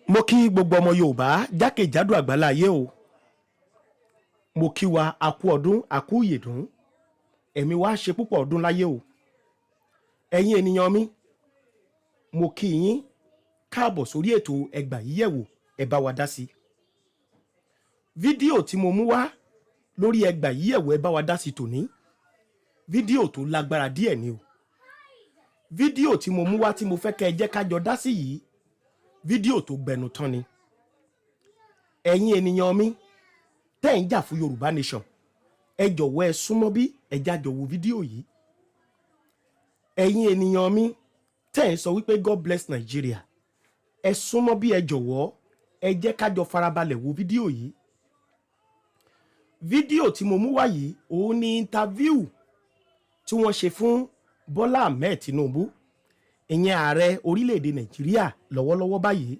Mo kí gbogbo ọmọ Yorùbá jákèjádò àgbáláyé o. Mo kí wa a kú ọdún, a kú ìyèdún. Ẹ̀mí wa ṣe púpọ̀ ọdún láyé o. Ẹ̀yin ènìyàn mi, mo kí yín káàbọ̀ sórí ètò ẹgbà yíyẹ̀wò ẹ bá wa dá sí. Fídíò tí mo mú wá lórí ẹgbà yíyẹ̀wò ẹ bá wa dá sí tòní. Fídíò tó lágbára díẹ̀ ni o. Fídíò tí mo mú wá tí mo fẹ́ kẹ́ ẹ jẹ́ ká jọ dá sí yìí. Fídíò tó gbẹnu tán ni. Ẹ̀yin ènìyàn mi tẹ́ ń jà fún Yorùbá Nation, ẹ jọ̀wọ́ ẹ súnmọ́ bí ẹ jájọ wo fídíò yìí. Ẹ̀yin ènìyàn mi tẹ́ ń sọ wípé God bless Nigeria, ẹ súnmọ́ bí ẹ jọ̀wọ́ ẹ jẹ́ kájọ farabalẹ̀ wo fídíò yìí. Fídíò tí mo mú wá yìí òun ni interview tí wọ́n ṣe fún Bọ́lá Ahmed Tinubu, ìyẹn ààrẹ orílẹ̀-èdè Nàìjíríà lọ́wọ́lọ́wọ́ báyìí.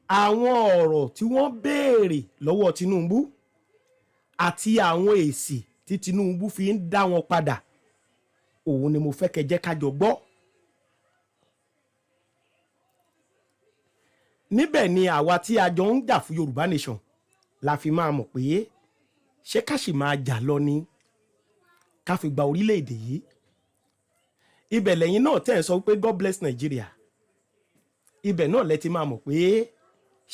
Àwọn ọ̀rọ̀ tí wọ́n béèrè lọ́wọ́ Tinubu àti àwọn èsì tí Tinubu fi ń dá wọn padà, òun ni mo fẹ́ kẹ́ jẹ́ kájọ gbọ́. Níbẹ̀ ni àwa tí a jọ ń jà fún Yorùbá Nation la fi máa mọ̀ pé ṣé ká sì máa jà lọ ni ká fi gba orílẹ̀-èdè yìí. Ibẹ̀ lẹ́yìn náà tẹ́ ẹ̀ sọ pé God bless Nigeria. Ibẹ̀ náà lẹ ti máa mọ̀ pé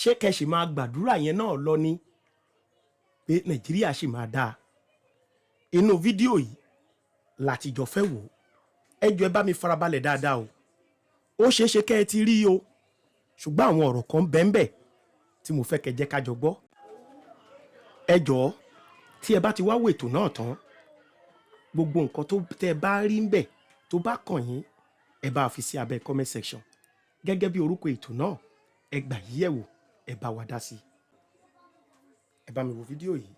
ṣé kẹ́ sì máa gbàdúrà yẹn náà lọ ni pé Nàìjíríà sì máa dáa. Inú fídíò yìí láti jọ fẹ́ wò. Ẹ jọ̀ọ́ ẹ bá mi farabalẹ̀ dáadáa o. Ó ṣeé ṣe kẹ́ ẹ ti rí o, ṣùgbọ́n àwọn ọ̀rọ̀ kan bẹ́ẹ̀ tí mo fẹ́ kẹ́ jẹ́ ká jọ gbọ́. Ẹ jọ̀ọ́ tí ẹ bá ti wá wo ètò náà tán, gbogbo nǹkan tó tẹ́ bá rí ń bẹ̀ tó bá kàn yín, ẹ bá fi sí abẹ́ comment section. Gẹ́gẹ́ bí orúkọ ètò náà, ẹ gbà yíyẹ̀wò ẹ bá wa dá sí. Ẹ bá mi wo fídíò yìí.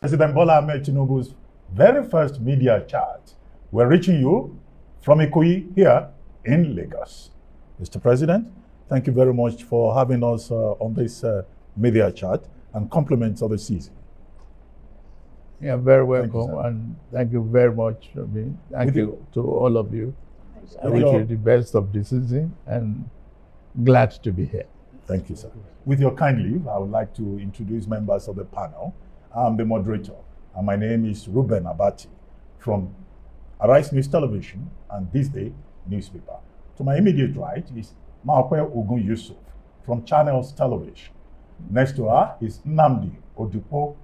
President Bola Ahmed Tinubu's very first media chat. We're reaching you from Ikoyi here in Lagos. Mr. President, thank you very much for having us on this media chat and compliments of the season. You're very welcome, and thank you very much. Thank you to all of you. I wish you the best of the season and glad to be here. Thank you, sir. With your kind leave, I would like to introduce members of the panel. I'm the moderator, and my name is Ruben Abati from Arise News Television and This Day newspaper. To my immediate right is Maokwe Ogun Yusuf from Channels Television. Next to her is Nnamdi Odupo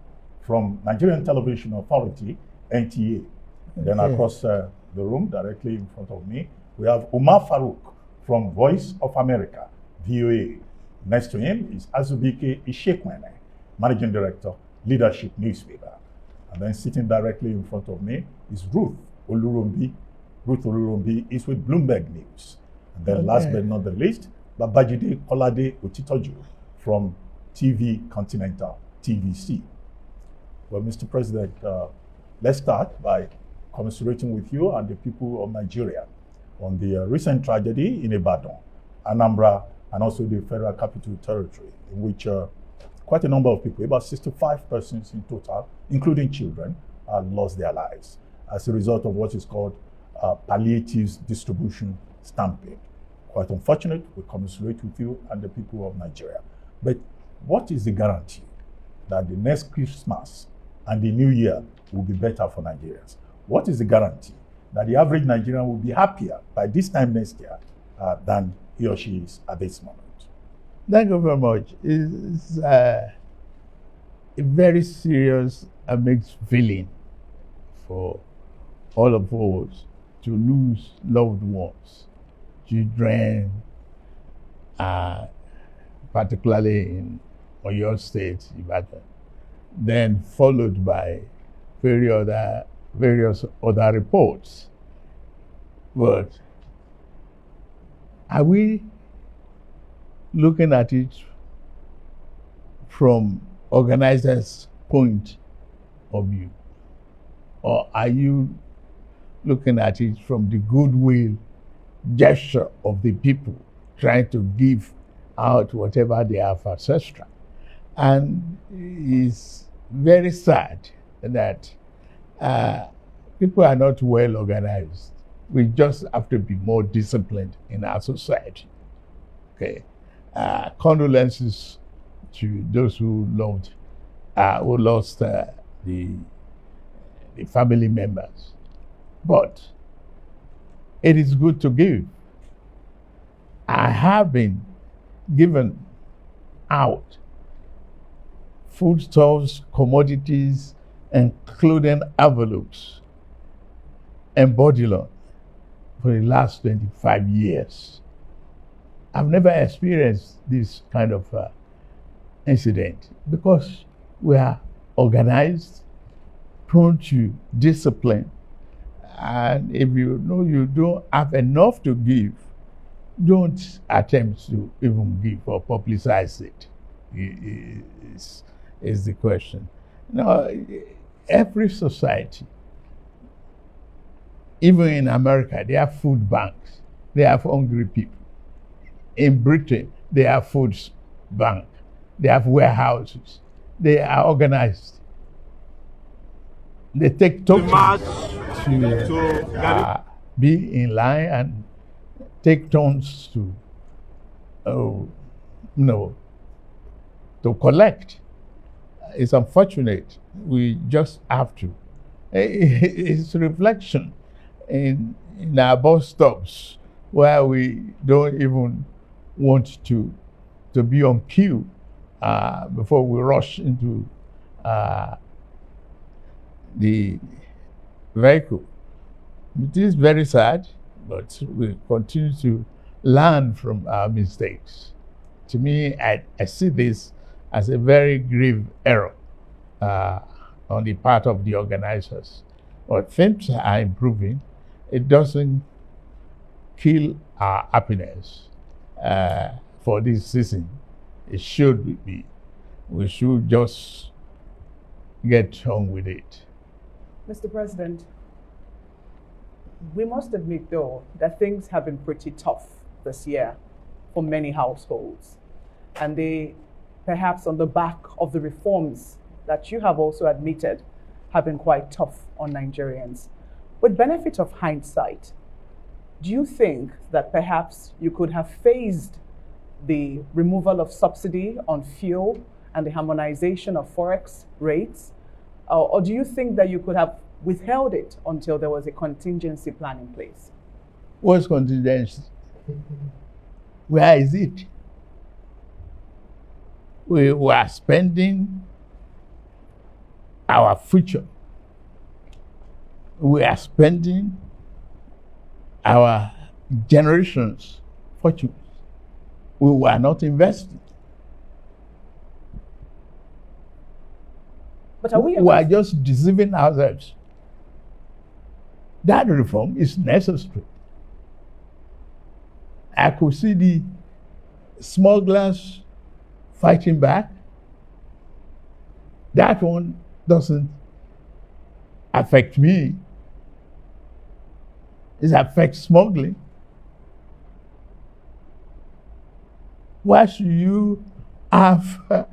from Nigerian Television Authority, NTA. Then across the room, directly in front of me, we have Umar Farouk from Voice of America, VOA. Next to him is Azubike Ishekwene, Managing Director, Leadership Newspaper. And then sitting directly in front of me is Ruth Olurumbi. Ruth Olurumbi is with Bloomberg News. And then last but not the least, Babajide Kolade Otitoju from TV Continental, TVC. Well, Mr. President, let's start by commiserating with you and the people of Nigeria on the recent tragedy in Ibadan, Anambra, and also the Federal Capital Territory, in which quite a number of people, about 65 persons in total, including children, lost their lives as a result of what is called palliatives distribution stampede. Quite unfortunate. We commiserate with you and the people of Nigeria. But what is the guarantee that the next Christmas and the New Year will be better for Nigerians? What is the guarantee that the average Nigerian will be happier by this time next year than he or she is at this moment? Thank you very much. It's a very serious and mixed feeling for all of us to lose loved ones, children, particularly in Oyo State, Ibadan, then followed by various other reports. But are we looking at it from organizers' point of view? Or are you looking at it from the goodwill gesture of the people trying to give out whatever they have ancestral? And it's very sad that people are not well organized We just have to be more disciplined in our society. Okay. Condolences to those who lost the family members. But it is good to give. I have been given out foodstuffs, commodities, including envelopes and body loan for the last 25 years. I've never experienced this kind of incident because we are organized, prone to discipline, and if you know you don't have enough to give, don't attempt to even give or publicize it. Is the question. Now, every society, even in America, they have food banks. They have hungry people. In Britain, they have food bank. They have warehouses. They are organized. They take tokens to be in line and take turns to, to collect. It's unfortunate. We just have to. It's reflection in our bus stops where we don't even want to be on queue before we rush into the vehicle. It is very sad, but we continue to learn from our mistakes. To me, I see this as a very grave error on the part of the organizers. But things are improving. It doesn't kill our happiness for this season. It should be. We should just get on with it. Mr. President, we must admit, though, that things have been pretty tough this year for many households. And they, perhaps on the back of the reforms that you have also admitted, have been quite tough on Nigerians. With benefit of hindsight, do you think that perhaps you could have phased the removal of subsidy on fuel and the harmonization of forex rates? Or do you think that you could have withheld it until there was a contingency plan in place? What's contingency? Where is it? We were spending our future. We are spending our generation's fortunes. We were not investing. But are we are just deceiving ourselves. That reform is necessary. I could see the smugglers fighting back. That one doesn't affect me. It affects smuggling. Why should you have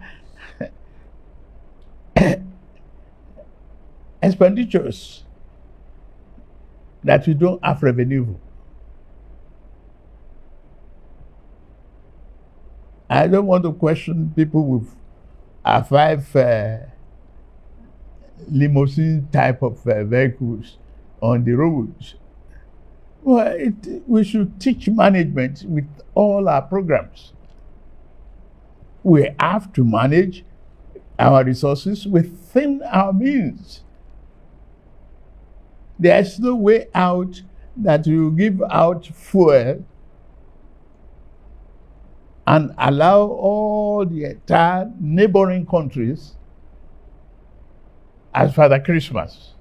expenditures that you don't have revenue for? I don't want to question people with a 5 limousine type of vehicles on the roads. Well, we should teach management with all our programs. We have to manage our resources within our means. There's no way out that you give out fuel and allow all the entire neighboring countries as Father Christmas.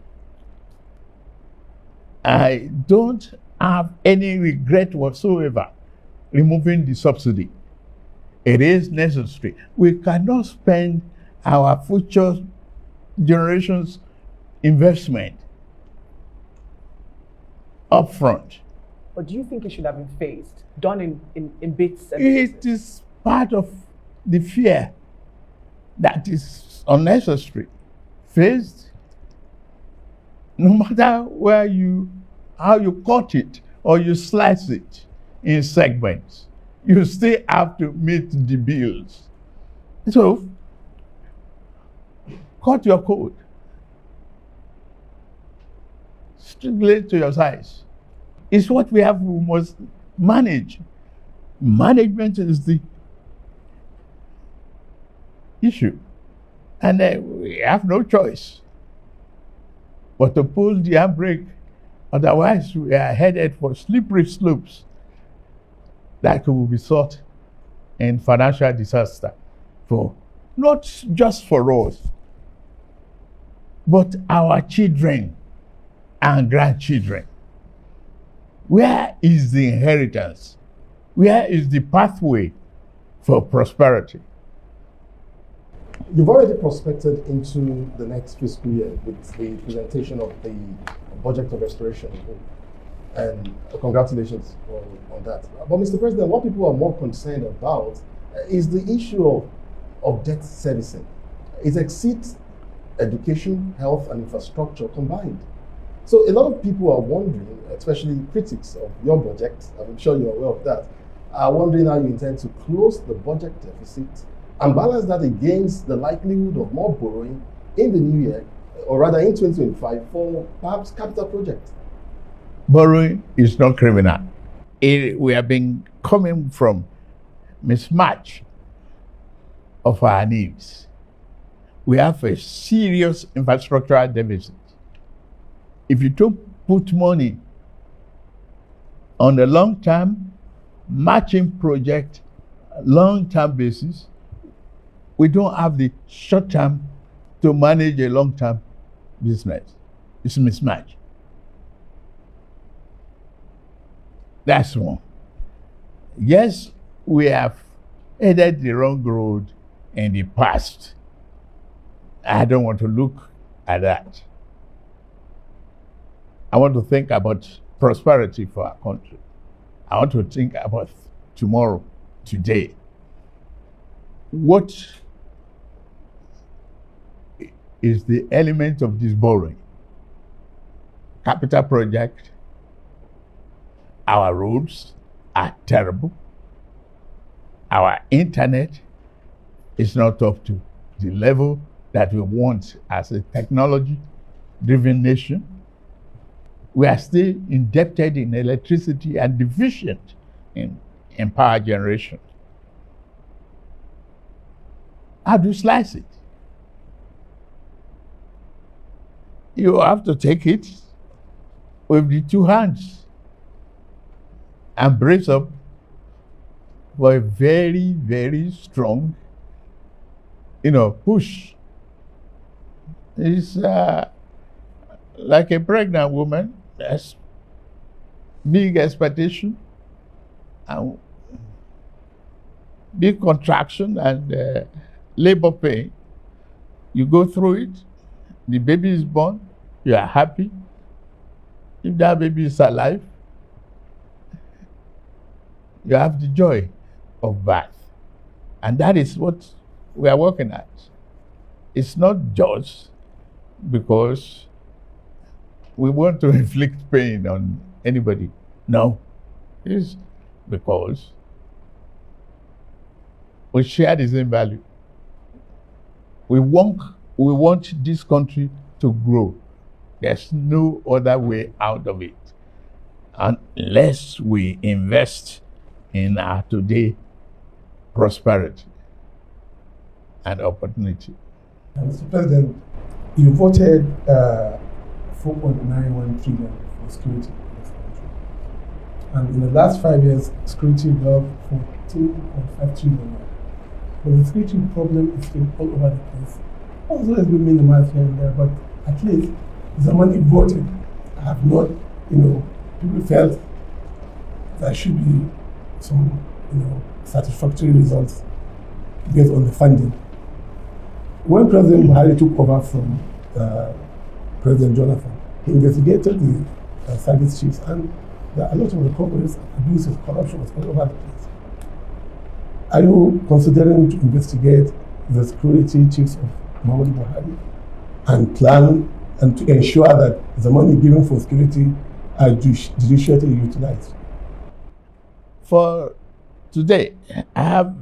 I don't have any regret whatsoever removing the subsidy. It is necessary. We cannot spend our future generations' investment upfront. But do you think it should have been phased, done in bits and pieces? It is part of the fear that is unnecessary. Phased, no matter where you how you cut it or you slice it in segments. You still have to meet the bills. So, cut your code strictly to your size. It's what we must manage. Management is the issue. And we have no choice but to pull the handbrake. Otherwise, we are headed for slippery slopes that will result in financial disaster for not just for us, but our children and grandchildren. Where is the inheritance? Where is the pathway for prosperity? You've already prospected into the next fiscal year with the presentation of the budget of restoration, and congratulations on that. But Mr. President, what people are more concerned about is the issue of debt servicing. It exceeds education, health, and infrastructure combined. So a lot of people are wondering, especially critics of your budget, I'm sure you're aware of that, are wondering how you intend to close the budget deficit and balance that against the likelihood of more borrowing in the new year, or rather in 2025, for perhaps capital projects. Borrowing is not criminal. We have been coming from mismatch of our needs. We have a serious infrastructural deficit. If you don't put money on a long-term matching project, long-term basis, we don't have the short-term to manage a long-term business. It's a mismatch. That's one. Yes, we have headed the wrong road in the past. I don't want to look at that. I want to think about prosperity for our country. I want to think about tomorrow, today. What is the element of this borrowing? Capital project. Our roads are terrible. Our internet is not up to the level that we want as a technology-driven nation. We are still indebted in electricity and deficient in power generation. How do you slice it? You have to take it with the two hands and brace up for a very, very strong, push. It's like a pregnant woman. There's big expectation and big contraction and labor pain. You go through it, the baby is born, you are happy. If that baby is alive, you have the joy of birth. And that is what we are working at. It's not just because we want to inflict pain on anybody. No. It's because we share the same value. We want this country to grow. There's no other way out of it unless we invest in our today prosperity and opportunity. Mr. President, you voted 4.91 trillion for security in this country. And in the last 5 years, security got 14.5 trillion. But the security problem is still all over the place. Also, has been minimized here and there, but at least the money voted have not, people felt there should be some, satisfactory results based on the funding. When President Buhari took over from President Jonathan, he investigated the service chiefs, and there are a lot of recoveries, abuses, corruption was all over the place. Are you considering to investigate the security chiefs of Muhammadu Buhari and plan and to ensure that the money given for security are judicially utilized? For today, I have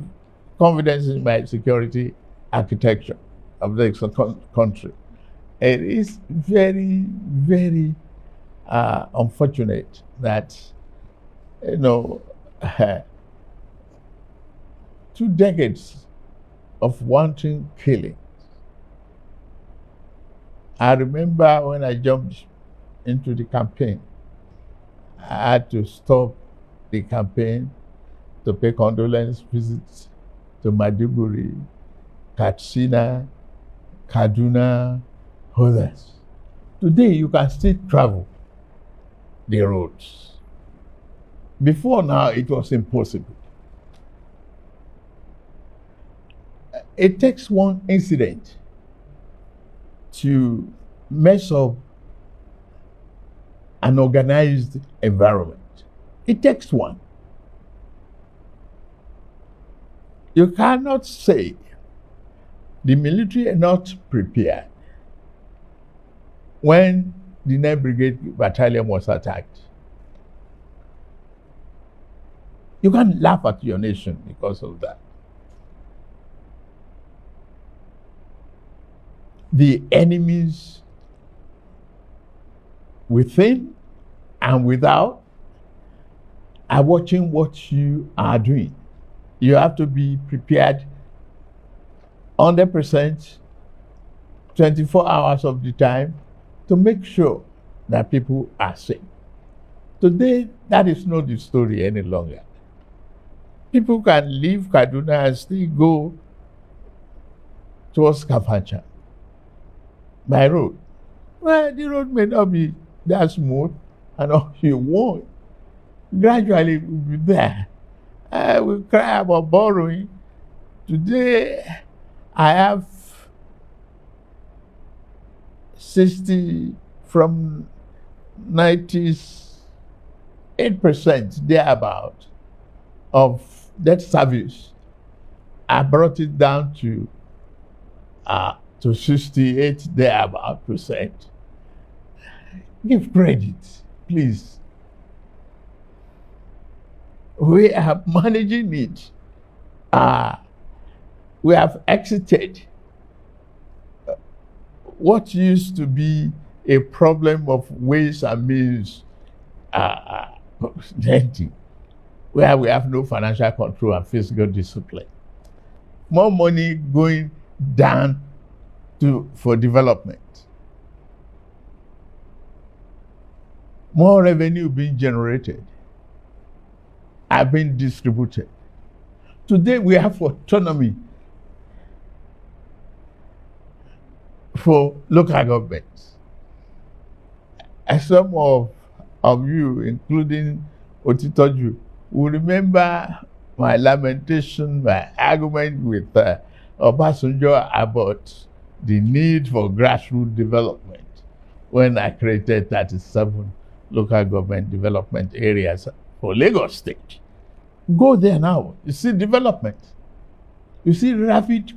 confidence in my security architecture of the country. It is very, very unfortunate that, 2 decades of wanton killing. I remember when I jumped into the campaign, I had to stop the campaign to pay condolence visits to Maiduguri, Katsina, Kaduna, others. Today, you can still travel the roads. Before now, it was impossible. It takes one incident to mess up an organized environment. It takes one. You cannot say the military are not prepared when the 9th Brigade Battalion was attacked. You can't laugh at your nation because of that. The enemies within and without are watching what you are doing. You have to be prepared 100%, 24 hours of the time to make sure that people are safe. Today, that is not the story any longer. People can leave Kaduna and still go towards Kafacha by road. Well, the road may not be that smooth and all you want. Gradually, we'll be there. We cry about borrowing. Today, I have 60 from 98% thereabout of debt service. I brought it down to 68 thereabout percent. Give credit, please. We are managing it. We have exited what used to be a problem of ways and means where we have no financial control and physical discipline. More money going down for development. More revenue being generated are being distributed. Today we have autonomy for local governments. As some of you, including Otitoju, will remember my lamentation, my argument with Obasanjo about the need for grassroots development when I created 37 local government development areas for Lagos State. Go there now, you see development. You see rapid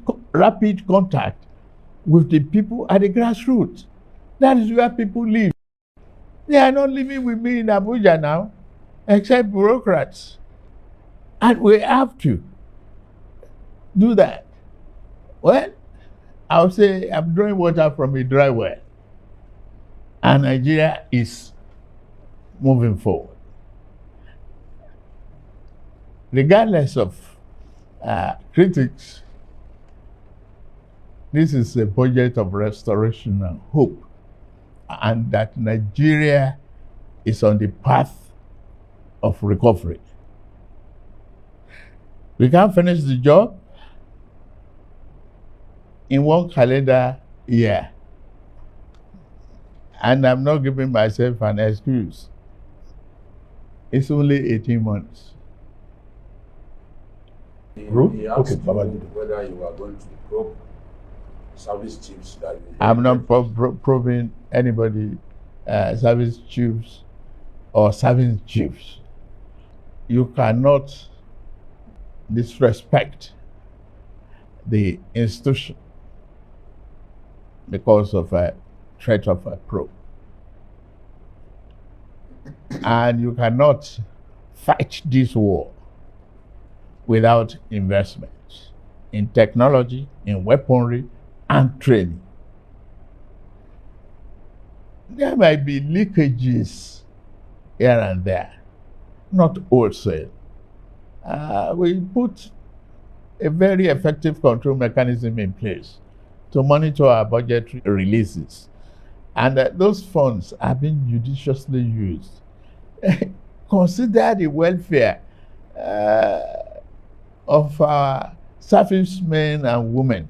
contact with the people at the grassroots. That is where people live. They are not living with me in Abuja now, except bureaucrats. And we have to do that. Well, I'll say I'm drawing water from a dry well. And Nigeria is moving forward. Regardless of critics, this is a budget of restoration and hope, and that Nigeria is on the path of recovery. We can't finish the job in one calendar year. And I'm not giving myself an excuse. It's only 18 months. He asked Okay, whether you are going to probe service chiefs that I'm not probing anybody, service chiefs or service chiefs. You cannot disrespect the institution because of a threat of a probe. And you cannot fight this war without investment in technology, in weaponry, and training. There might be leakages here and there, not wholesale. We put a very effective control mechanism in place to monitor our budgetary releases. And those funds are being judiciously used. Consider the welfare of our servicemen and women.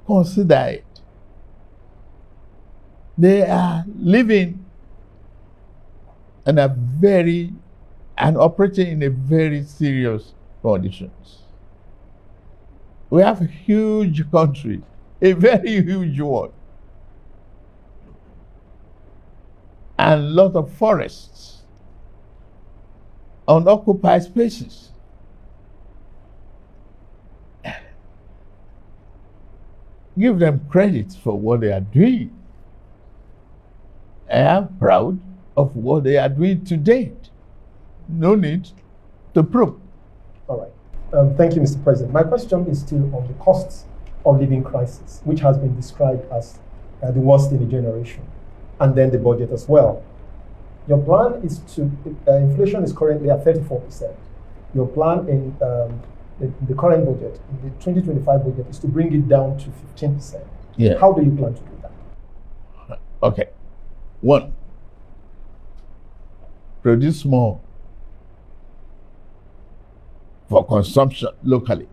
Consider it. They are living in and operating in a very serious conditions. We have a huge country, a very huge one, and a lot of forests, unoccupied spaces. Give them credit for what they are doing. I am proud of what they are doing to date. No need to prove. All right. Thank you, Mr. President. My question is still on the costs of living crisis, which has been described as the worst in a generation, and then the budget as well. Your plan is to, inflation is currently at 34%. Your plan in the current budget, in the 2025 budget, is to bring it down to 15%. Yeah. How do you plan to do that? Okay. One, produce more for consumption locally.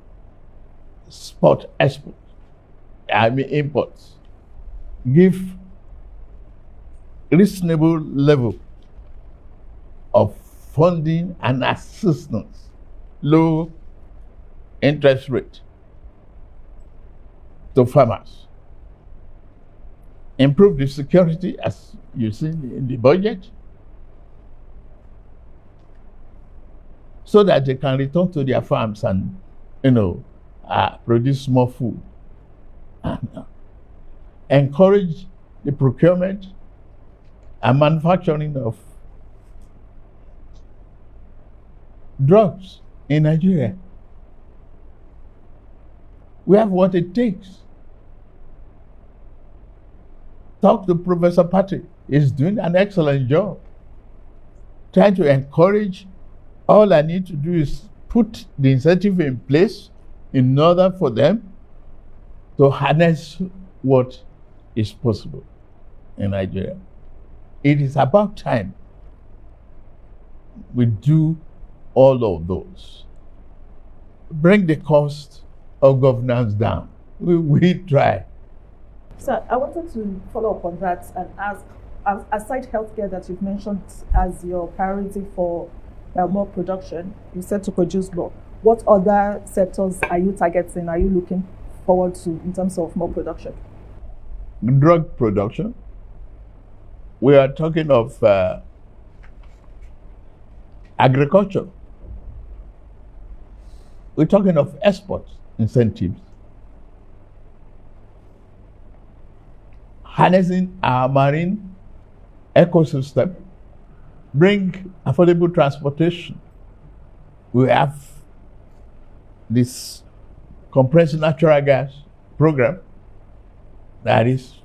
Export, imports. Give reasonable level of funding and assistance, low interest rate to farmers. Improve the security, as you see in the budget, so that they can return to their farms and, produce more food. And encourage the procurement and manufacturing of drugs in Nigeria. We have what it takes. Talk to Professor Patrick. He's doing an excellent job. Trying to encourage. All I need to do is put the incentive in place in order for them to harness what is possible in Nigeria. It is about time we do all of those. Bring the cost of governance down. We try. So I wanted to follow up on that and ask, aside healthcare that you've mentioned as your priority for more production, you said to produce more. What other sectors are you targeting? Are you looking forward to in terms of more production? Drug production. We are talking of agriculture. We're talking of export incentives. Harnessing our marine ecosystem. Bring affordable transportation. We have this compressed natural gas program that is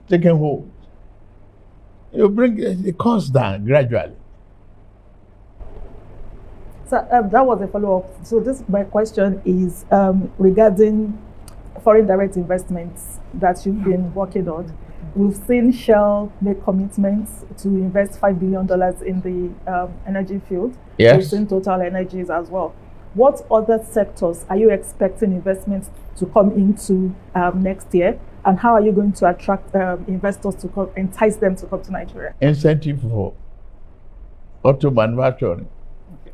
taking hold. You bring the cost down gradually. So that was a follow-up. So my question is regarding foreign direct investments that you've been working on. We've seen Shell make commitments to invest $5 billion in the energy field. Yes. We've seen Total Energies as well. What other sectors are you expecting investments to come into next year? And how are you going to attract investors to come, entice them to come to Nigeria? Incentive for auto manufacturing. Okay.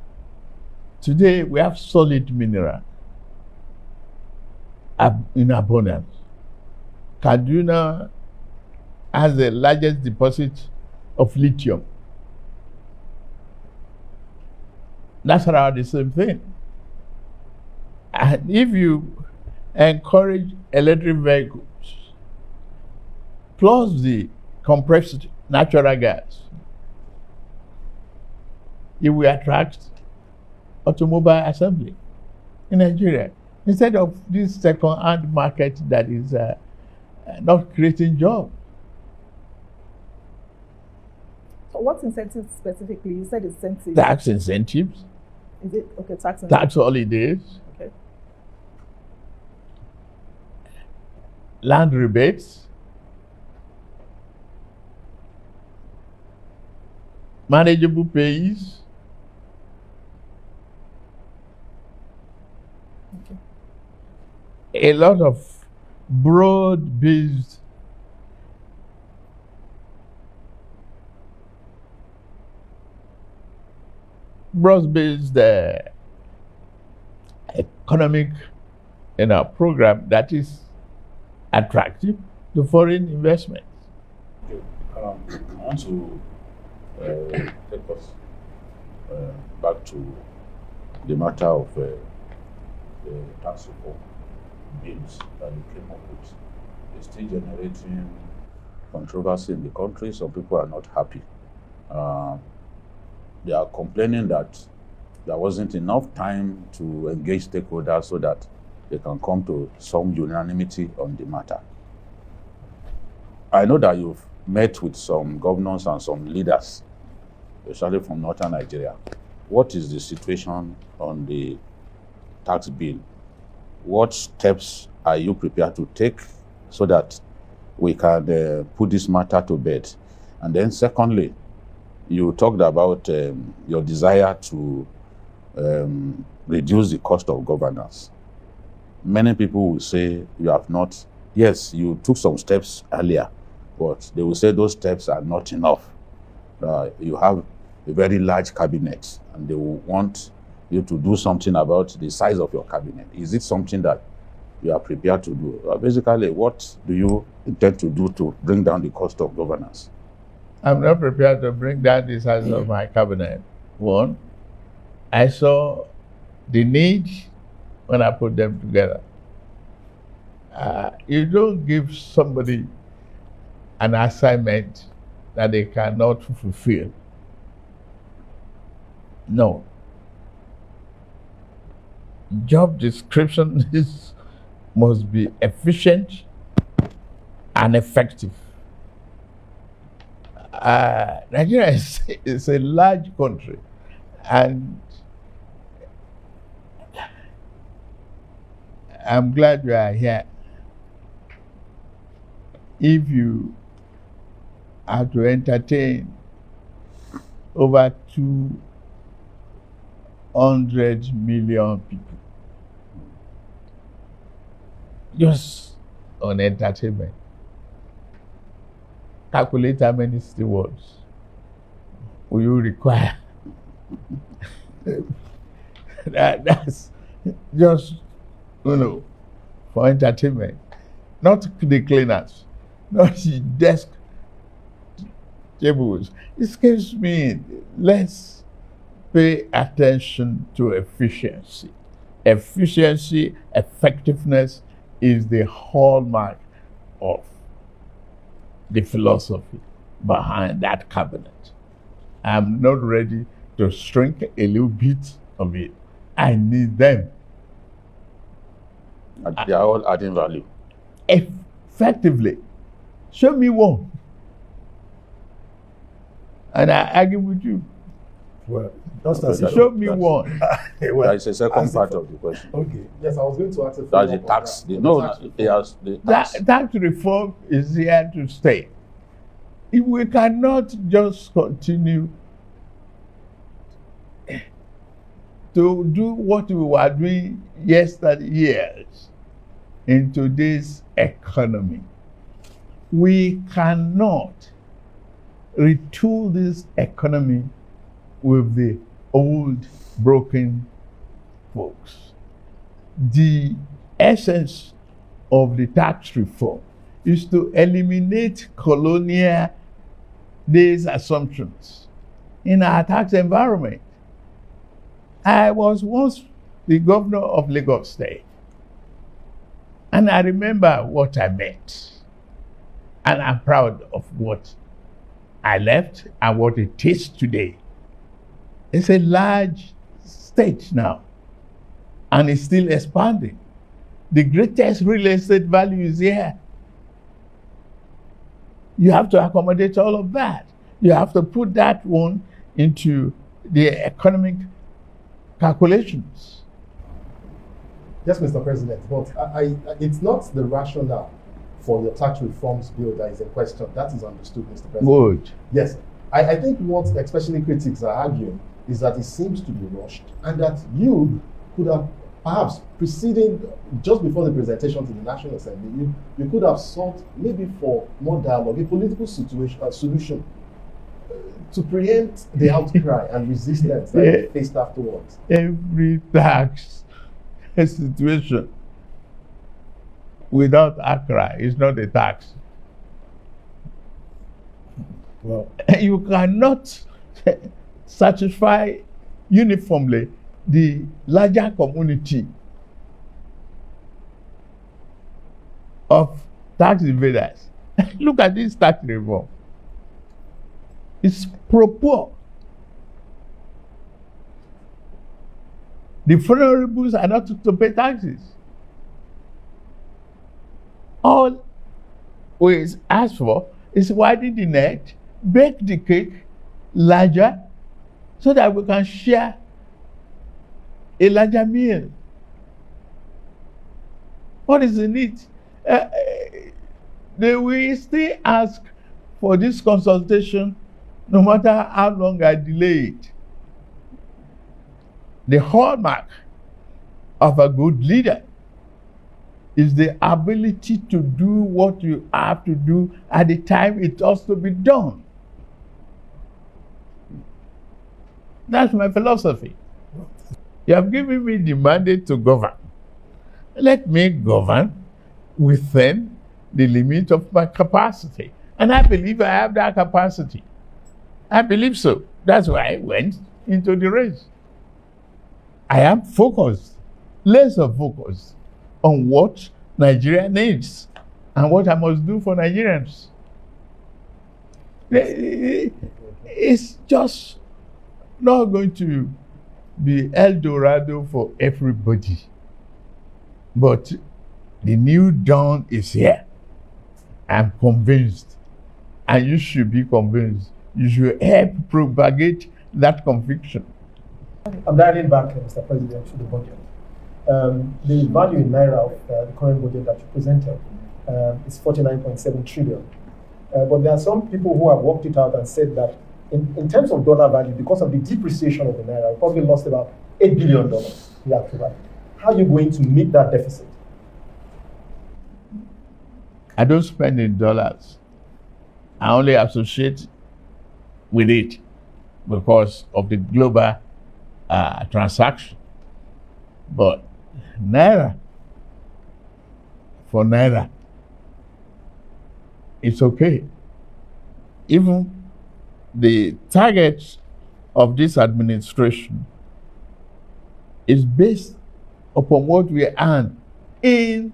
Today, we have solid mineral in abundance. Kaduna has the largest deposit of lithium. That's around the same thing. And if you encourage electric vehicles, plus the compressed natural gas, it will attract automobile assembly in Nigeria instead of this second-hand market that is not creating jobs. So what incentives specifically? You said incentives. Tax incentives, Is it okay? Tax incentives. tax holidays, Okay. land rebates, manageable pays, a lot of broad-based economic program that is attractive to foreign investment. I want to take us back to the matter of the tax reform bills that you came up with. It's still generating controversy in the country. Some people are not happy. They are complaining that there wasn't enough time to engage stakeholders so that they can come to some unanimity on the matter. I know that you've met with some governors and some leaders, especially from northern Nigeria. What is the situation on the tax bill? What steps are you prepared to take so that we can put this matter to bed? And then secondly, you talked about your desire to reduce the cost of governance. Many people will say you have not, yes, you took some steps earlier, but they will say those steps are not enough. You have a very large cabinet and they will want you to do something about the size of your cabinet. Is it something that you are prepared to do? Basically, what do you intend to do to bring down the cost of governance? I'm not prepared to bring down the size of my cabinet. One, I saw the need when I put them together. You don't give somebody an assignment that they cannot fulfill. No. Job description must be efficient and effective. Nigeria is a large country, and I'm glad you are here. If you are to entertain over 200 million people just on entertainment, calculate how many stewards will you require. That's just, for entertainment. Not the cleaners, not the desk tables. Excuse me, let's pay attention to efficiency. Efficiency, effectiveness is the hallmark of the philosophy behind that cabinet. I'm not ready to shrink a little bit of it. I need them. They are all adding value. Effectively. Show me one. And I argue with you. Well, just as Show me one. That is the second part of the question. Okay. Yes, I was going to ask a That's the follow-up on tax. that. The tax. Tax reform is here to stay. If we cannot just continue to do what we were doing years in today's economy, we cannot retool this economy with the old broken folks. The essence of the tax reform is to eliminate colonial days assumptions in our tax environment. I was once the governor of Lagos State, and I remember what I met, and I'm proud of what I left and what it is today. It's a large state now, and it's still expanding. The greatest real estate value is here. You have to accommodate all of that. You have to put that one into the economic calculations. Yes, Mr. President, but it's not the rationale for your tax reforms bill that is in question. That is understood, Mr. President. Good. Yes. I think what especially critics are arguing is that it seems to be rushed and that you could have perhaps preceding, just before the presentation to the National Assembly, you could have sought maybe for more dialogue, a political solution to preempt the outcry and resistance that you faced afterwards. Every tax situation without outcry is not a tax. Well, You cannot satisfy uniformly the larger community of tax evaders. Look at this tax reform. It's pro-poor. The vulnerables are not to pay taxes. All we ask for is widen the net, bake the cake larger, so that we can share a larger meal. What is in it? They will still ask for this consultation no matter how long I delay it. The hallmark of a good leader is the ability to do what you have to do at the time it has to be done. That's my philosophy. You have given me the mandate to govern. Let me govern within the limit of my capacity. And I believe I have that capacity. I believe so. That's why I went into the race. I am focused, laser focused on what Nigeria needs and what I must do for Nigerians. It's just not going to be El Dorado for everybody. But the new dawn is here. I'm convinced. And you should be convinced. You should help propagate that conviction. I'm dialing back, Mr. President, to the budget. The value in Naira of the current budget that you presented is 49.7 trillion. But there are some people who have worked it out and said that in terms of dollar value, because of the depreciation of the Naira, we probably lost about $8 billion we have to buy. How are you going to meet that deficit? I don't spend in dollars. I only associate with it because of the global transaction. But Naira, for Naira, it's okay. Even the target of this administration is based upon what we earn in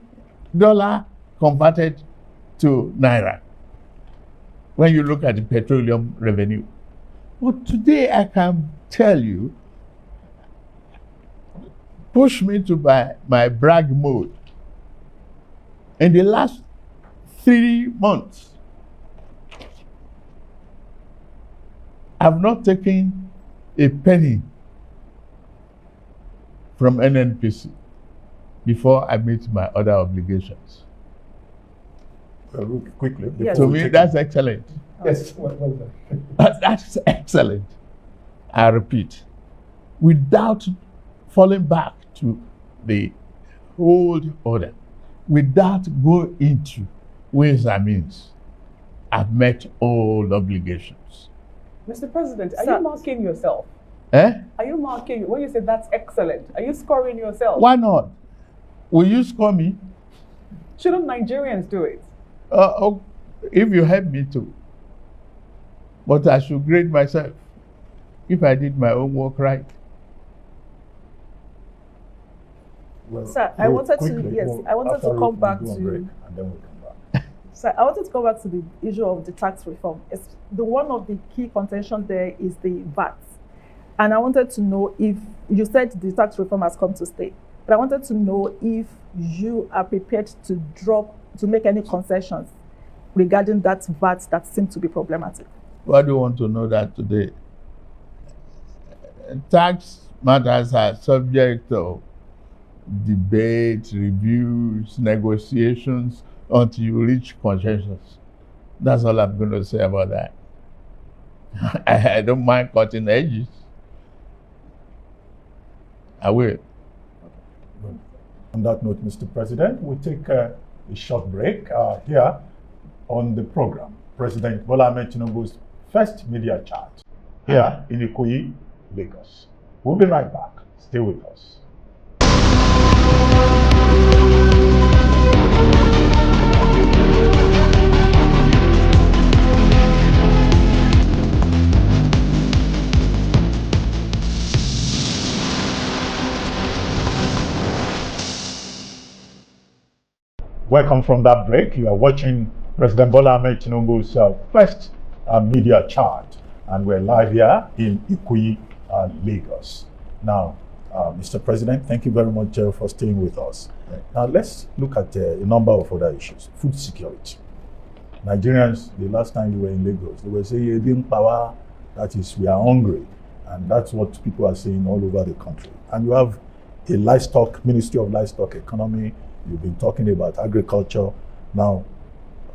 dollar converted to Naira. When you look at the petroleum revenue. But today I can tell you, push me to my brag mode. In the last 3 months, I've not taken a penny from NNPC before I meet my other obligations. Quickly. Yes. To me, that's excellent. Yes, well done. That's excellent. I repeat, without falling back to the old order, without going into ways and means, I've met all obligations. Mr. President, are Sir. you marking yourself? Eh? Are you marking, when you say that's excellent, are you scoring yourself? Why not? Will you score me? Shouldn't Nigerians do it? If you help me to. But I should grade myself if I did my own work right. Well, Sir, I wanted quickly, I wanted after to come we back go on to break, and then we'll come back. So I wanted to go back to the issue of the tax reform. It's one of the key contention there is the VAT. And I wanted to know if, you said the tax reform has come to stay, but I wanted to know if you are prepared to make any concessions regarding that VAT that seemed to be problematic. Why do you want to know that today? Tax matters are subject of debate, reviews, negotiations until you reach consensus. That's all I'm going to say about that. I don't mind cutting edges. I will. On that note, Mr. President, we take a short break here on the program. President Bola Ahmed Tinubu's first media chat here in Ikoyi, Lagos. We'll be right back. Stay with us. Welcome from that break. You are watching President Bola Ahmed Tinubu's first media chat, and we're live here in Ikoyi, Lagos. Now, Mr. President, thank you very much for staying with us. Now, let's look at a number of other issues. Food security. Nigerians, the last time you were in Lagos, they were saying, "Being power," that is, we are hungry. And that's what people are saying all over the country. And you have a Ministry of Livestock Economy. You've been talking about agriculture. Now,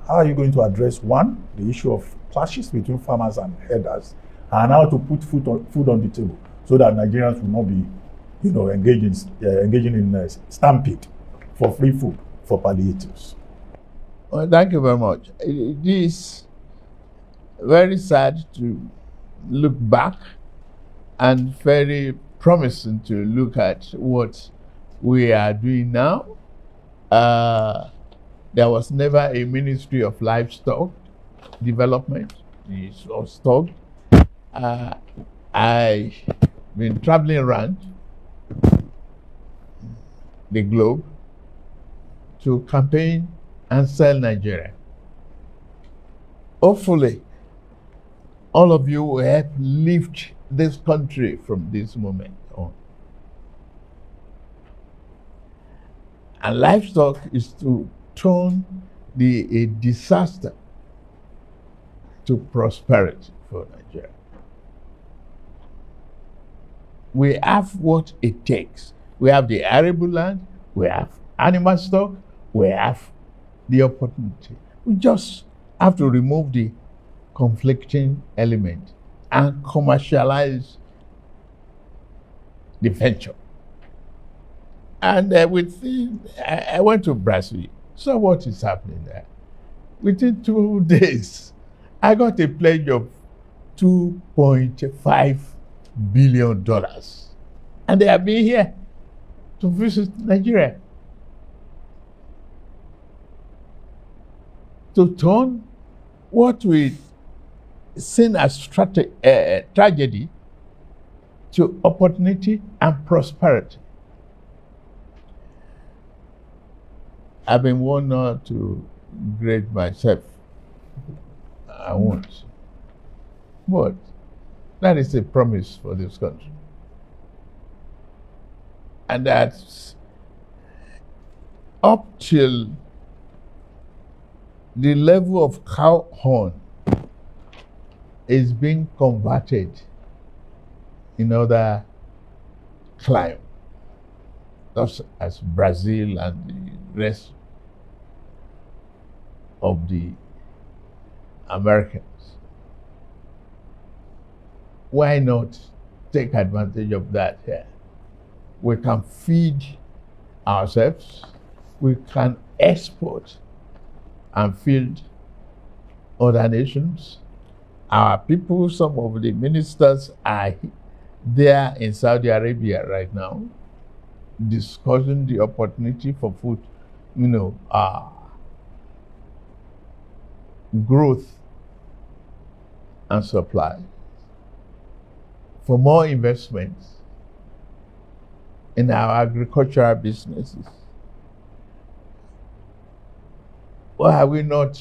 how are you going to address, one, the issue of clashes between farmers and herders, and how to put food on the table so that Nigerians will not be, engaging in stampede for free food, for palliatives? Well, thank you very much. It is very sad to look back and very promising to look at what we are doing now. There was never a Ministry of Livestock Development. It was stopped. I've been traveling around the globe to campaign and sell Nigeria. Hopefully, all of you will help lift this country from this moment on. And livestock is to turn a disaster to prosperity for Nigeria. We have what it takes. We have the arable land, we have animal stock, we have the opportunity. We just have to remove the conflicting element and commercialize the venture. And I went to Brazil, saw what is happening there. Within 2 days, I got a pledge of $2.5 billion. And they have been here to visit Nigeria. To turn what we seen as tragedy to opportunity and prosperity. I've been warned not to grade myself. I won't. But that is a promise for this country. And that's up till the level of cow horn is being converted in other climes, just as Brazil and the rest of the Americans. Why not take advantage of that here? We can feed ourselves, we can export and feed other nations. Our people, some of the ministers are there in Saudi Arabia right now, discussing the opportunity for food, growth and supply, for more investments in our agricultural businesses. Why are we not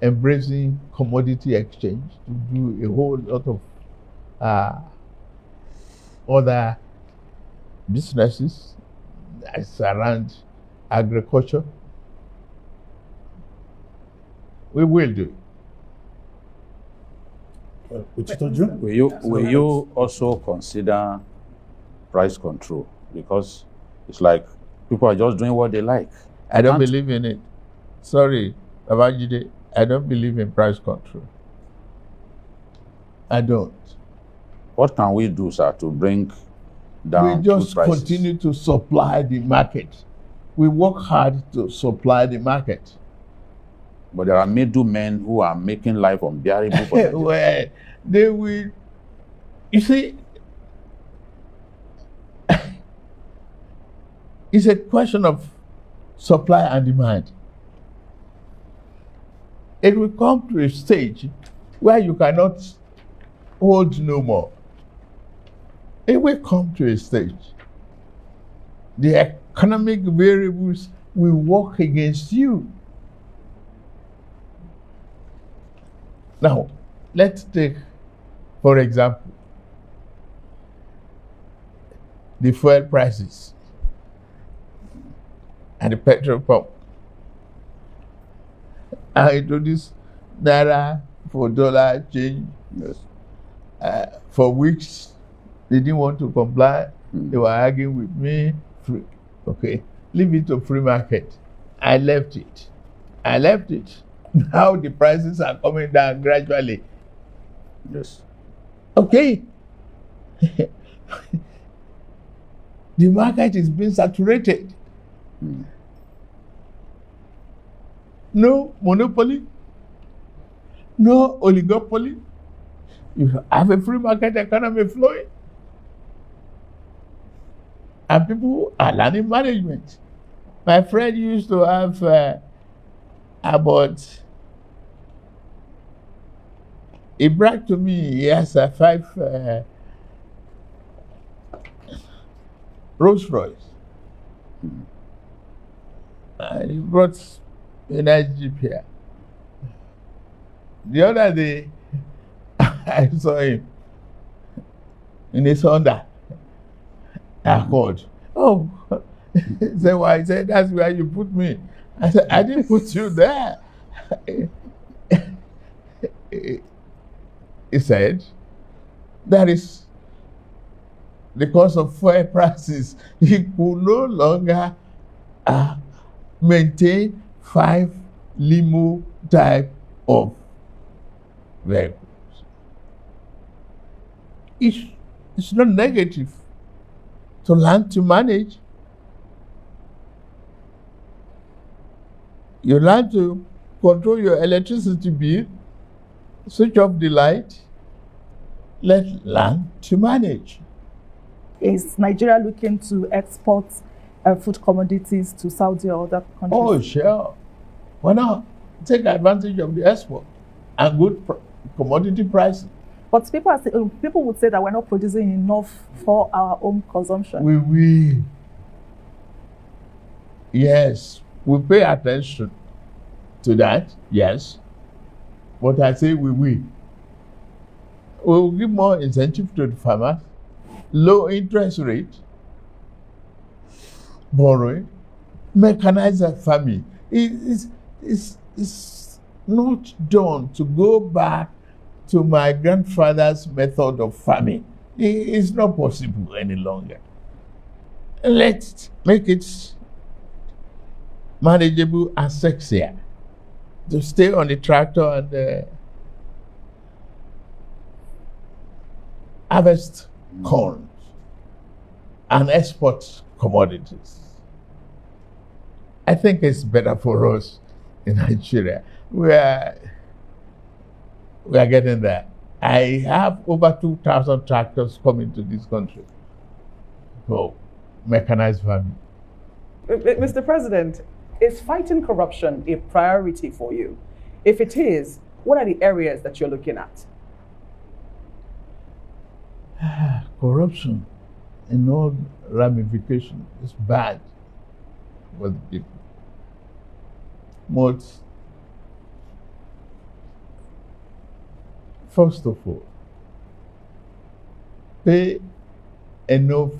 embracing commodity exchange to do a whole lot of other businesses that's around agriculture? We will do it. Uchitoju? Will you also consider price control? Because it's like people are just doing what they like. I don't Can't- believe in it. Sorry, Babajide, I don't believe in price control. I don't. What can we do, sir, to bring down We just food prices? continue to supply the market. We work hard to supply the market. But there are middlemen who are making life unbearable for them. Well, they will. You see, it's a question of supply and demand. It will come to a stage where you cannot hold no more. It will come to a stage. The economic variables will work against you. Now, let's take, for example, the fuel prices and the petrol pump. I introduced Naira for dollar change. Yes. For weeks, they didn't want to comply. They were arguing with me. Free. Okay, leave it to free market. I left it. Now the prices are coming down gradually. Yes. Okay. The market is being saturated. No monopoly, no oligopoly. You have a free market economy flowing. And people are learning management. My friend used to have about, he bragged to me, he has 5 Rolls Royce. And he brought a nice Jeep here. The other day, I saw him in his Honda Accord. Oh, he said, why? He said, that's where you put me. I said, I didn't put you there. He said, that is because of fuel prices. He could no longer maintain 5 limo type of vehicles. It's not negative to learn to manage. You learn to control your electricity bill, switch off the light, learn to manage. Is Nigeria looking to export food commodities to Saudi or other countries? Oh, sure. Why not take advantage of the export and good commodity pricing? But people would say that we're not producing enough for our own consumption. We will. Yes, we pay attention to that, yes. But I say we will. We will give more incentive to the farmers, low interest rate, borrowing, mechanized farming. It's not done to go back to my grandfather's method of farming. It's not possible any longer. Let's make it manageable and sexier to stay on the tractor and harvest corn and export commodities. I think it's better for us in Nigeria. We are getting there. I have over 2,000 tractors coming to this country for mechanized farming. Mr. President, is fighting corruption a priority for you? If it is, what are the areas that you're looking at? Corruption in all ramifications is bad for the people. But first of all, pay enough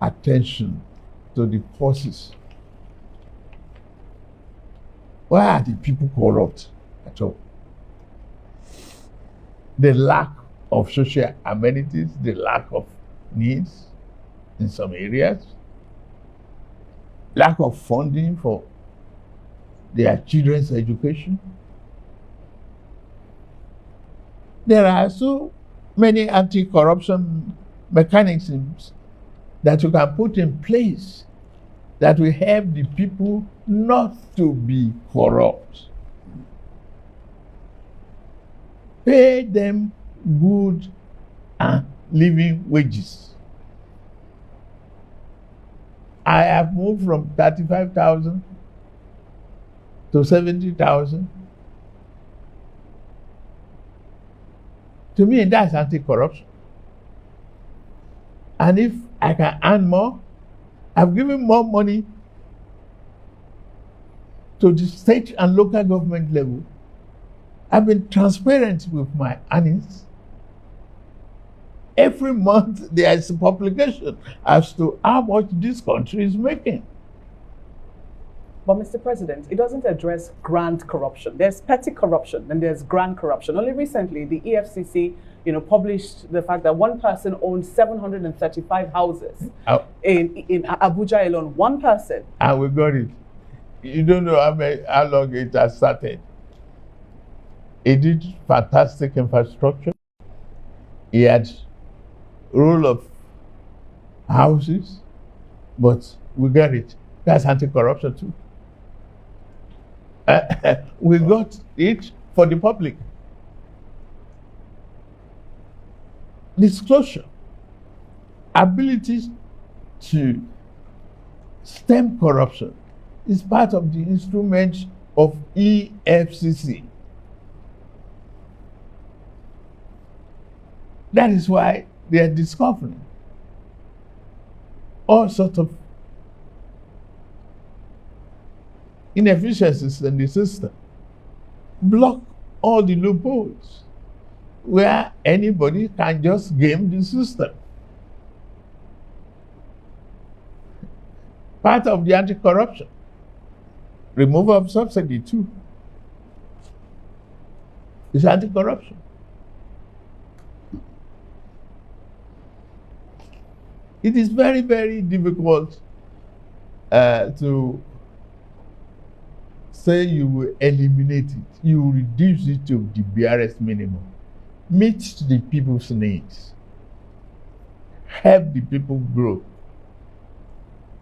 attention to the causes. Why are the people corrupt at all? The lack of social amenities, the lack of needs in some areas, lack of funding for their children's education. There are so many anti-corruption mechanisms that you can put in place that will help the people not to be corrupt. Pay them good and living wages. I have moved from 35,000 to 70,000. To me, that's anti-corruption. And if I can earn more, I've given more money to the state and local government level. I've been transparent with my earnings. Every month there is a publication as to how much this country is making. But Mr. President, it doesn't address grand corruption. There's petty corruption and there's grand corruption. Only recently, the EFCC, published the fact that one person owns 735 houses in Abuja alone. One person. And we got it. You don't know how long it has started. He did fantastic infrastructure. He had rule of houses, but we got it. That's anti-corruption too. We got it for the public. Disclosure, ability to stem corruption is part of the instrument of EFCC. That is why they are discovering all sorts of inefficiencies in the system. Block all the loopholes where anybody can just game the system. Part of the anti-corruption. Removal of subsidy too is anti-corruption. It is very, very difficult to say you will eliminate it. You will reduce it to the barest minimum. Meet the people's needs. Help the people grow.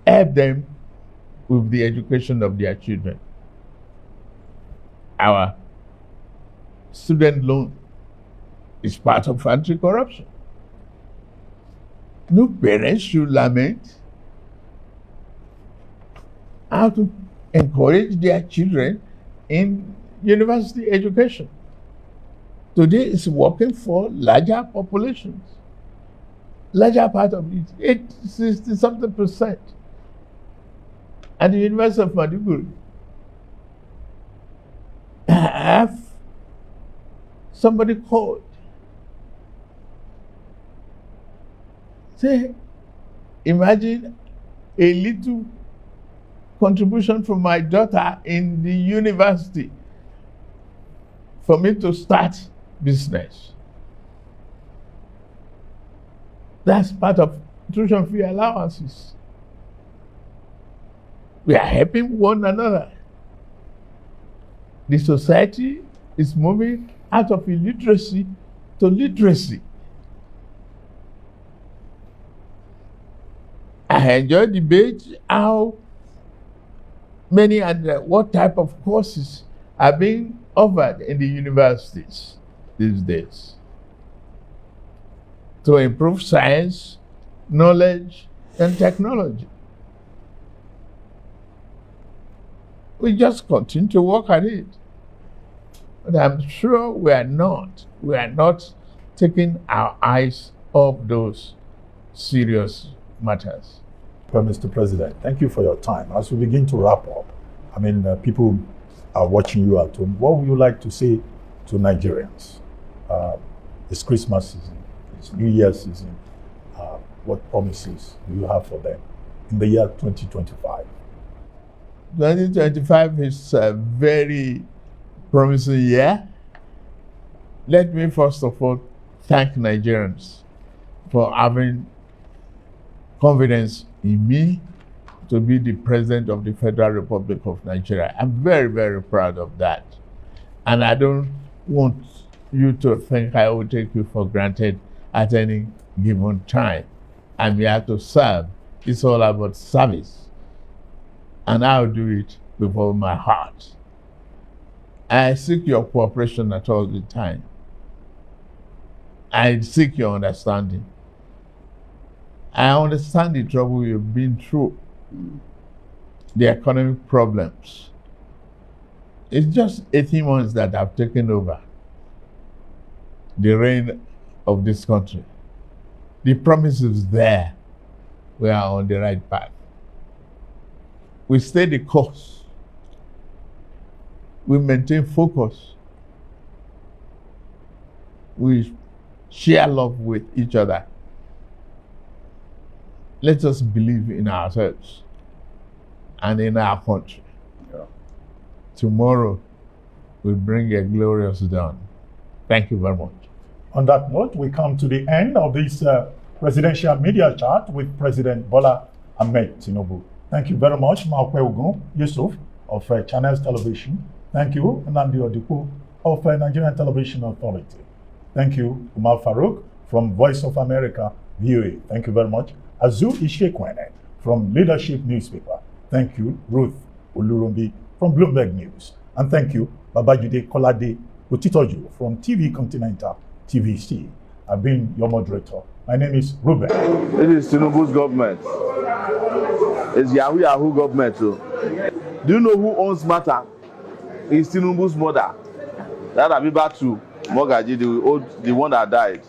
Help them with the education of their children. Our student loan is part of anti-corruption. No parents should lament how to encourage their children in university education. Today is working for larger populations. Larger part of it, 60-something%. At the University of Maiduguri, I have somebody called. Say, imagine a little contribution from my daughter in the university for me to start business. That's part of tuition fee allowances. We are helping one another. The society is moving out of illiteracy to literacy. I enjoy debate how many and what type of courses are being offered in the universities these days to improve science, knowledge, and technology. We just continue to work at it. But I'm sure we are not taking our eyes off those serious matters. Well, Mr. President, thank you for your time. As we begin to wrap up, people are watching you at home. What would you like to say to Nigerians It's Christmas season, it's New Year's season. What promises do you have for them in the year 2025? 2025 is a very promising year. Let me first of all thank Nigerians for having confidence in me to be the President of the Federal Republic of Nigeria. I'm very, very proud of that. And I don't want you to think I will take you for granted at any given time. I'm here to serve. It's all about service. And I'll do it with all my heart. I seek your cooperation at all the time. I seek your understanding. I understand the trouble you've been through, the economic problems. It's just 18 months that I've taken over the reign of this country. The promises there, we are on the right path. We stay the course. We maintain focus. We share love with each other. Let us believe in ourselves and in our country. Yeah. Tomorrow will bring a glorious dawn. Thank you very much. On that note, we come to the end of this presidential media chat with President Bola Ahmed Tinubu. Thank you very much, Maokwe Ogun Yusuf of Channels Television. Thank you, Nnamdi Odiku of Nigerian Television Authority. Thank you, Umar Farouk from Voice of America, VOA. Thank you very much. Azu Ishekwene from Leadership Newspaper. Thank you, Ruth Olurumbi from Bloomberg News. And thank you, Babajide Kolade Otitoju from TV Continental TVC. I've been your moderator. My name is Ruben. This is Tinubu's government. It's Yahoo government too. Do you know who owns Mẹta? It's Tinubu's mother. That Abiba too, Mogaji, the one that died.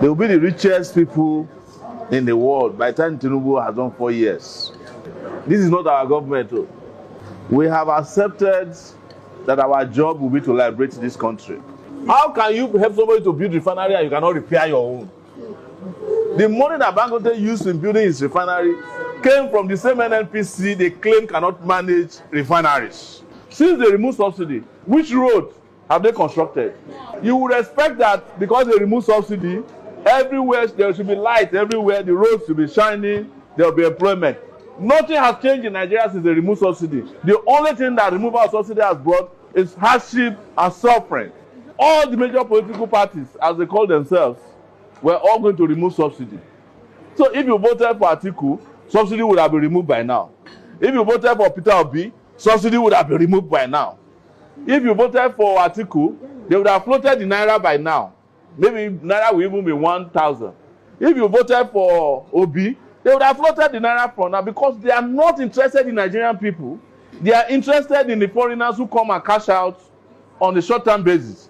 They will be the richest people in the world by the time Tinubu has done 4 years. This is not our government too. We have accepted that our job will be to liberate this country. How can you help somebody to build refinery and you cannot repair your own? The money that Dangote used in building his refinery came from the same NNPC they claim cannot manage refineries. Since they removed subsidy, which road have they constructed? You would expect that because they removed subsidy, everywhere there should be light, everywhere the roads should be shining, there will be employment. Nothing has changed in Nigeria since they removed subsidy. The only thing that removal of subsidy has brought is hardship and suffering. All the major political parties, as they call themselves, were all going to remove subsidy. So if you voted for Atiku, subsidy would have been removed by now. If you voted for Peter Obi, subsidy would have been removed by now. If you voted for Atiku, they would have floated the naira by now. Maybe naira will even be 1,000. If you voted for Obi, they would have floated the naira for now because they are not interested in Nigerian people. They are interested in the foreigners who come and cash out on a short-term basis.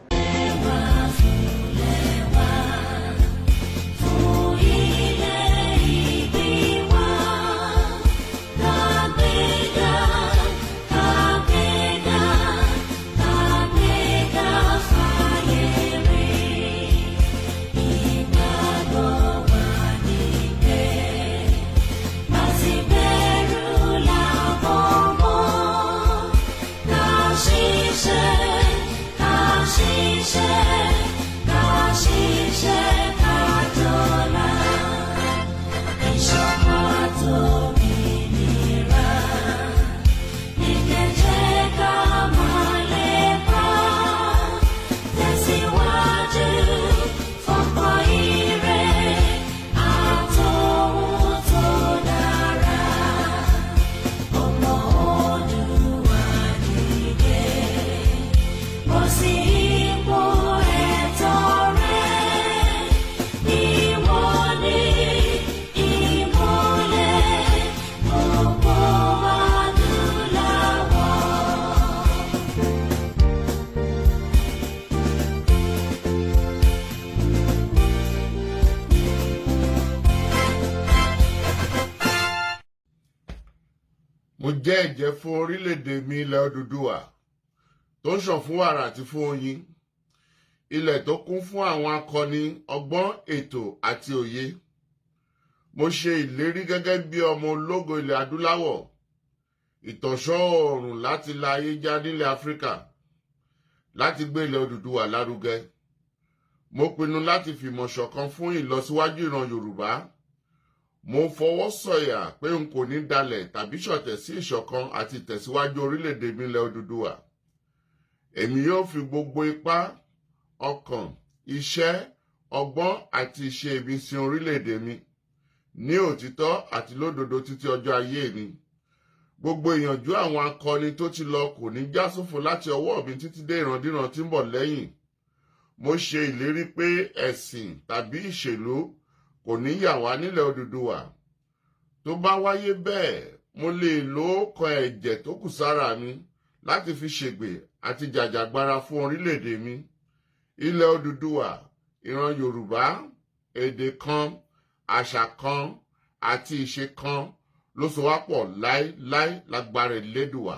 Mo jẹ́ ẹ̀jẹ́ fún orílẹ̀-èdè mi ilẹ̀ Odùduwà tó ń ṣàn fún wàrà àti fún oyin. ilẹ̀ tó kún fún àwọn akọni ọgbọ́n ètò àti òye. Mo ṣe ìlérí gẹ́gẹ́ bí ọmọ ológo ilẹ̀ adúláwọ̀, ìtànṣọ́ oòrùn láti la ayé já nílẹ̀ Áfíríkà, láti gbé ilẹ̀ Odùduwà lárugẹ. Mo pinnu láti fìmọ̀ ṣọ̀kan fún ìlọsíwájú ìran Yorùbá. Mo fọwọ́ sọ̀yà pé n kò ní dalẹ̀ tàbí ṣọ̀tẹ̀ sí ìṣọ̀kan àti ìtẹ̀síwájú orílẹ̀-èdè mi ilẹ̀ Odùduwà. Èmi yóò fi gbogbo ipá, ọkàn, iṣẹ́, ọgbọ́n àti ìṣe mi sin orílẹ̀-èdè mi ní òtítọ́ àti lódodo títí ọjọ́ ayé mi. Gbogbo ìyànjú àwọn akọni tó ti lọ kò ní já sófo láti ọwọ́ mi títí dé ìrandíran tí ń bọ̀ lẹ́yìn. Mo ṣe ìlérí pé ẹ̀sìn tàbí ìṣèlú kò ní yà wá nílẹ̀ Odùduwà. Tó bá wáyé bẹ́ẹ̀, mo lè lo ọ̀kan ẹ̀jẹ̀ tó kù sára mi láti fi ṣègbè àti jàjàgbara fún orílẹ̀-èdè mi. Ilẹ̀ Odùduwà, ìran Yorùbá, èdè kan, àṣà kan àti ìṣe kan ló so wá pọ̀ láéláé lágbára Elédùwà.